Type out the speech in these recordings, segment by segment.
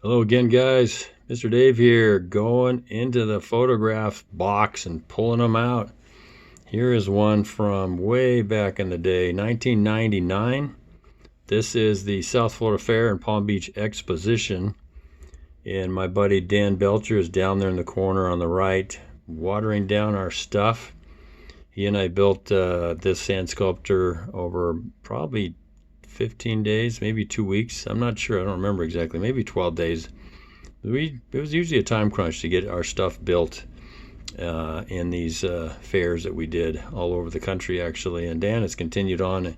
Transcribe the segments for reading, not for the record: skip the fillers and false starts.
Hello again, guys. Mr. Dave here, going into the photograph box and pulling them out. Here is one from way back in the day, 1999. This is the South Florida Fair in Palm Beach Exposition. And my buddy Dan Belcher is down there in the corner on the right, watering down our stuff. He and I built this sand sculpture over probably 15 days, maybe 2 weeks. I'm not sure. I don't remember exactly. Maybe 12 days. It was usually a time crunch to get our stuff built in these fairs that we did all over the country, actually. And Dan has continued on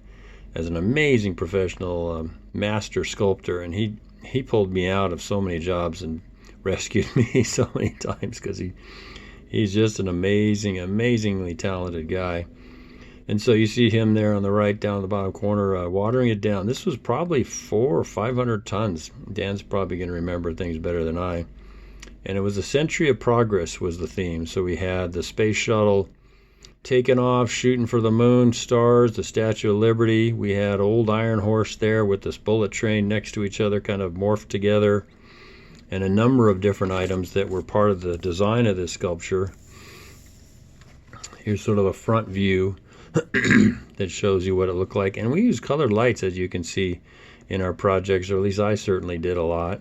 as an amazing professional master sculptor, and he pulled me out of so many jobs and rescued me so many times because he's just an amazingly talented guy. And so you see him there on the right down in the bottom corner watering it down. This was probably 400 or 500 tons. Dan's probably going to remember things better than I. And it was a century of progress was the theme. So we had the space shuttle taking off, shooting for the moon, stars, the Statue of Liberty. We had old Iron Horse there with this bullet train next to each other, kind of morphed together. And a number of different items that were part of the design of this sculpture. Here's sort of a front view that shows you what it looked like. And we use colored lights, as you can see in our projects, or at least I certainly did a lot.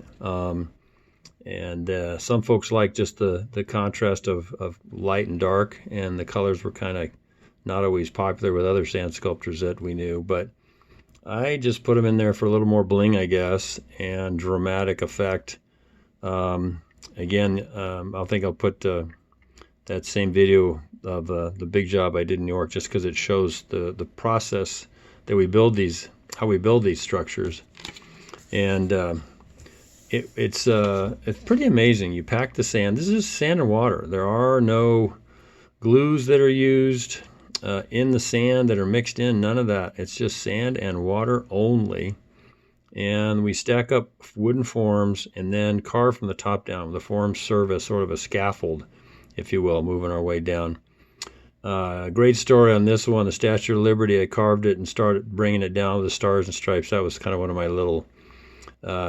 And some folks like just the contrast of light and dark, and the colors were kind of not always popular with other sand sculptors that we knew. But I just put them in there for a little more bling, I guess, and dramatic effect. Again, I think I'll put that same video of the big job I did in New York, just because it shows the process that we build these, how we build these structures. And it's pretty amazing. You pack the sand. This is sand and water. There are no glues that are used in the sand that are mixed in. None of that. It's just sand and water only. And we stack up wooden forms and then carve from the top down. The forms serve as sort of a scaffold, if you will, moving our way down. Great story on this one, the Statue of Liberty. I carved it and started bringing it down with the stars and stripes. That was kind of one of my little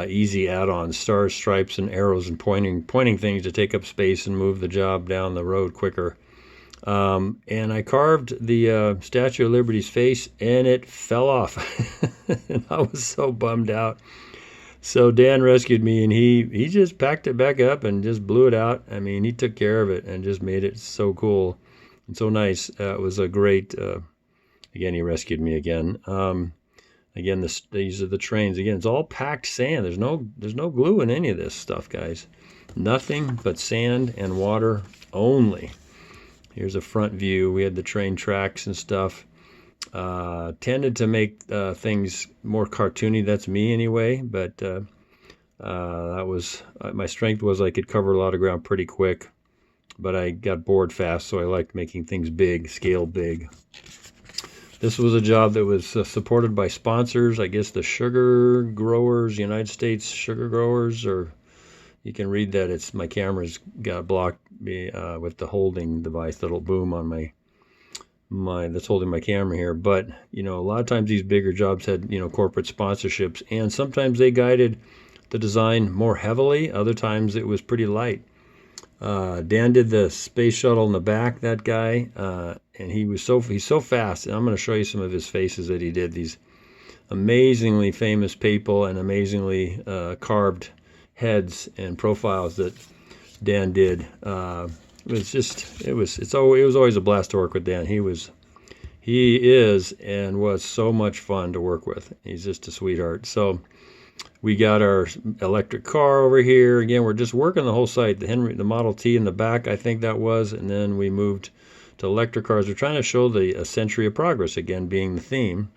easy add-ons, stars, stripes, and arrows, and pointing things to take up space and move the job down the road quicker. And I carved the Statue of Liberty's face, and it fell off. And I was so bummed out. So Dan rescued me, and he just packed it back up and just blew it out. I mean, he took care of it and just made it so cool and so nice. It was a great, again, he rescued me again. Again, these are the trains. Again, it's all packed sand. There's no glue in any of this stuff, guys. Nothing but sand and water only. Here's a front view. We had the train tracks and stuff. Tended to make things more cartoony. That's me anyway. But that was my strength was I could cover a lot of ground pretty quick. But I got bored fast, so I liked making things big, scale big. This was a job that was supported by sponsors. I guess the sugar growers, United States sugar growers, or you can read that. It's my camera's got blocked with the holding device that'll boom on my that's holding my camera here. But a lot of times these bigger jobs had corporate sponsorships, and sometimes they guided the design more heavily. Other times it was pretty light. Dan did the space shuttle in the back. That guy, and he's so fast. And I'm going to show you some of his faces that he did. These amazingly famous people and amazingly carved heads and profiles that Dan did. It was always a blast to work with Dan. He is and was so much fun to work with. He's just a sweetheart. So we got our electric car over here. Again, we're just working the whole site. The Model T in the back, I think that was, and then we moved to electric cars. We're trying to show a century of progress, again, being the theme.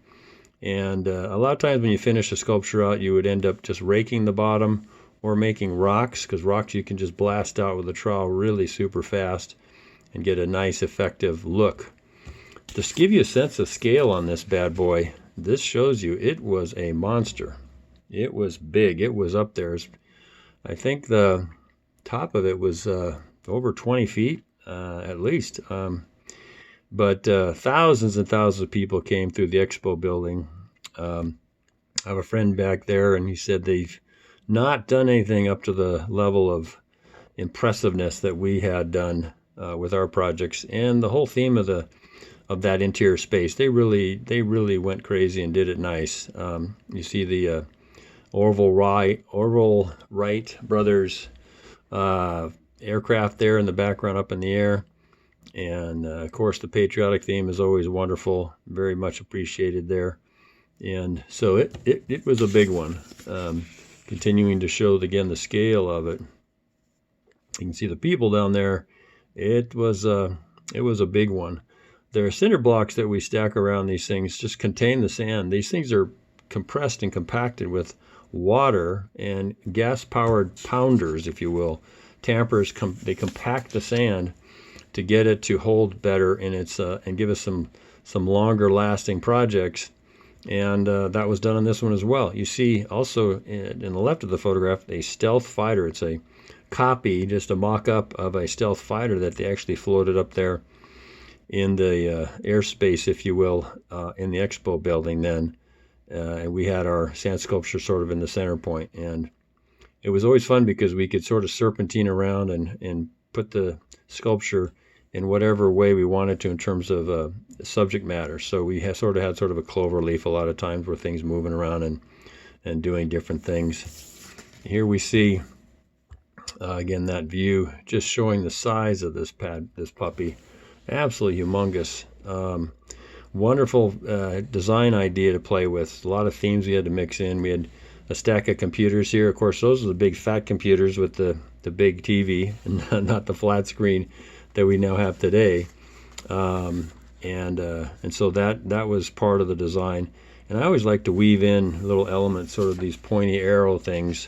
And a lot of times when you finish a sculpture out, you would end up just raking the bottom or making rocks, because rocks you can just blast out with a trowel really super fast and get a nice effective look. Just give you a sense of scale on this bad boy, this shows you it was a monster. It was big. It was up there. I think the top of it was over 20 feet at least. But thousands and thousands of people came through the expo building. I have a friend back there, and he said they've not done anything up to the level of impressiveness that we had done with our projects. And the whole theme of that interior space, they really went crazy and did it nice. You see the Orville Wright brothers aircraft there in the background up in the air. And of course, the patriotic theme is always wonderful, very much appreciated there. And so it was a big one, continuing to show again the scale of it. You can see the people down there. It was a big one. There are cinder blocks that we stack around these things, just contain the sand. These things are compressed and compacted with water and gas-powered pounders, if you will. Tampers, they compact the sand to get it to hold better, and and give us some longer lasting projects. And that was done on this one as well. You see also in the left of the photograph a stealth fighter. It's a copy, just a mock-up of a stealth fighter that they actually floated up there in the airspace, if you will, in the expo building then. And we had our sand sculpture sort of in the center point. And it was always fun because we could sort of serpentine around and put the sculpture in whatever way we wanted to in terms of subject matter. So we sort of a clover leaf a lot of times where things moving around and doing different things. Here we see, again, that view just showing the size of this puppy. Absolutely humongous. Wonderful design idea to play with. A lot of themes we had to mix in. We had a stack of computers here. Of course, those are the big fat computers with the big TV and not the flat screen that we now have today. And so that was part of the design. And I always like to weave in little elements, sort of these pointy arrow things.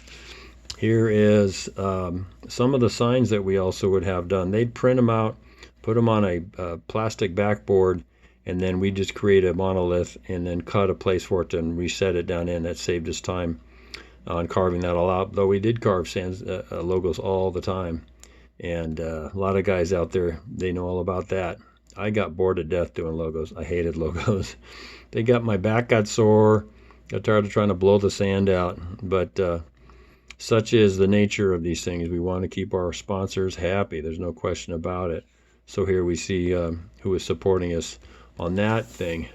Here is some of the signs that we also would have done. They'd print them out, put them on a plastic backboard, and then we just create a monolith and then cut a place for it and reset it down in. That saved us time on carving that all out, though we did carve logos all the time. And a lot of guys out there, they know all about that. I got bored to death doing logos. I hated logos. My back got sore, got tired of trying to blow the sand out. But such is the nature of these things. We want to keep our sponsors happy. There's no question about it. So here we see who is supporting us on that thing.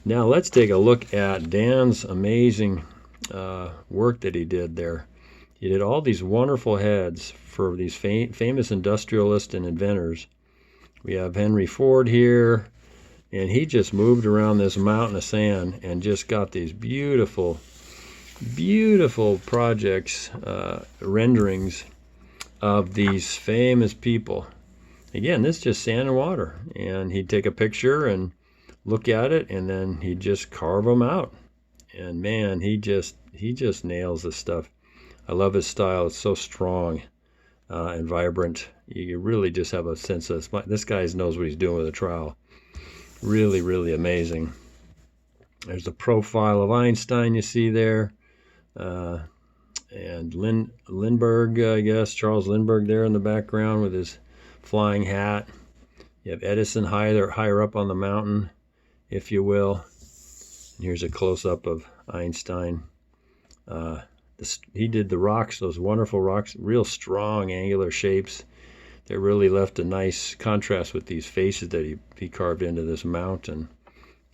Now let's take a look at Dan's amazing work that he did there. He did all these wonderful heads for these famous industrialists and inventors. We have Henry Ford here, and he just moved around this mountain of sand and just got these beautiful, beautiful projects, renderings of these famous people. Again, this is just sand and water, and he'd take a picture and look at it, and then he'd just carve them out. And man, he just nails this stuff. I love his style. It's so strong and vibrant. You really just have a sense of this guy knows what he's doing with a trowel. Really, really amazing. There's the profile of Einstein you see there. And Lindbergh, I guess, Charles Lindbergh there in the background with his flying hat. You have Edison higher up on the mountain, if you will. And here's a close-up of Einstein. He did the rocks, those wonderful rocks, real strong angular shapes that really left a nice contrast with these faces that he carved into this mountain.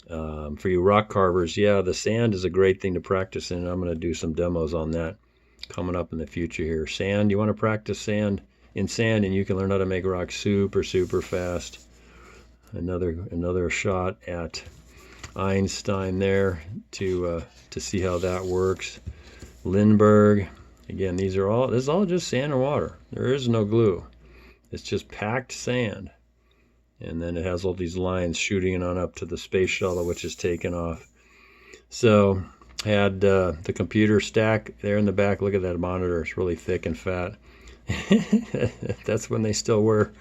For you rock carvers, yeah, the sand is a great thing to practice in. I'm going to do some demos on that coming up in the future here. Sand, you want to practice sand, and you can learn how to make rock super, super fast. Another shot at Einstein there to see how that works. Lindbergh, again, this is all just sand and water. There is no glue. It's just packed sand. And then it has all these lines shooting on up to the space shuttle, which is taken off. So had the computer stack there in the back. Look at that monitor. It's really thick and fat. That's when they still were.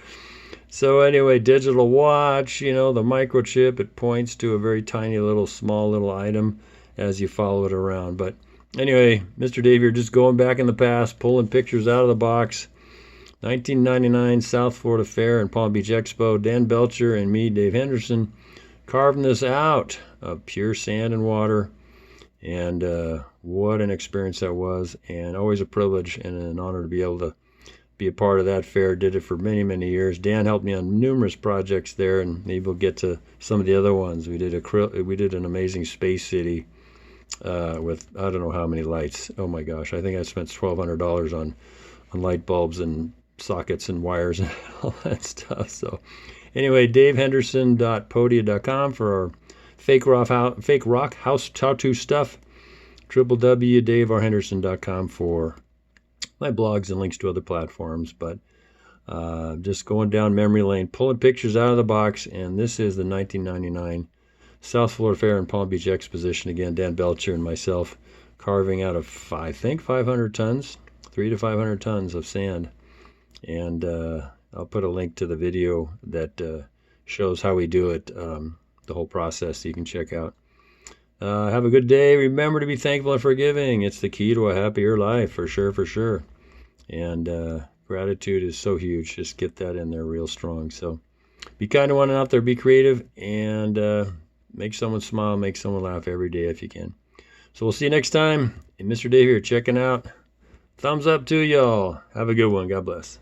So anyway, digital watch, the microchip, it points to a very tiny small little item as you follow it around. But anyway, Mr. Dave here, just going back in the past, pulling pictures out of the box. 1999 South Florida Fair and Palm Beach Expo. Dan Belcher and me, Dave Henderson, carving this out of pure sand and water. And what an experience that was, and always a privilege and an honor to be able to be a part of that fair. Did it for many, many years. Dan helped me on numerous projects there, and maybe we'll get to some of the other ones. We did an amazing space city with I don't know how many lights. Oh my gosh, I think I spent $1,200 on light bulbs and sockets and wires and all that stuff. So anyway, davehenderson.podia.com for our fake rock house how-to stuff. www.daverhenderson.com for my blogs and links to other platforms. But just going down memory lane, pulling pictures out of the box, and this is the 1999 South Florida Fair in Palm Beach Exposition. Again, Dan Belcher and myself carving out of, I think, 500 tons, 300 to 500 tons of sand. And I'll put a link to the video that shows how we do it, the whole process, so you can check out. Have a good day. Remember to be thankful and forgiving. It's the key to a happier life, for sure, for sure. And gratitude is so huge. Just get that in there real strong. So be kind to one another out there. Be creative, and make someone smile, make someone laugh every day if you can. So we'll see you next time. And Mr. Dave here checking out. Thumbs up to y'all. Have a good one. God bless.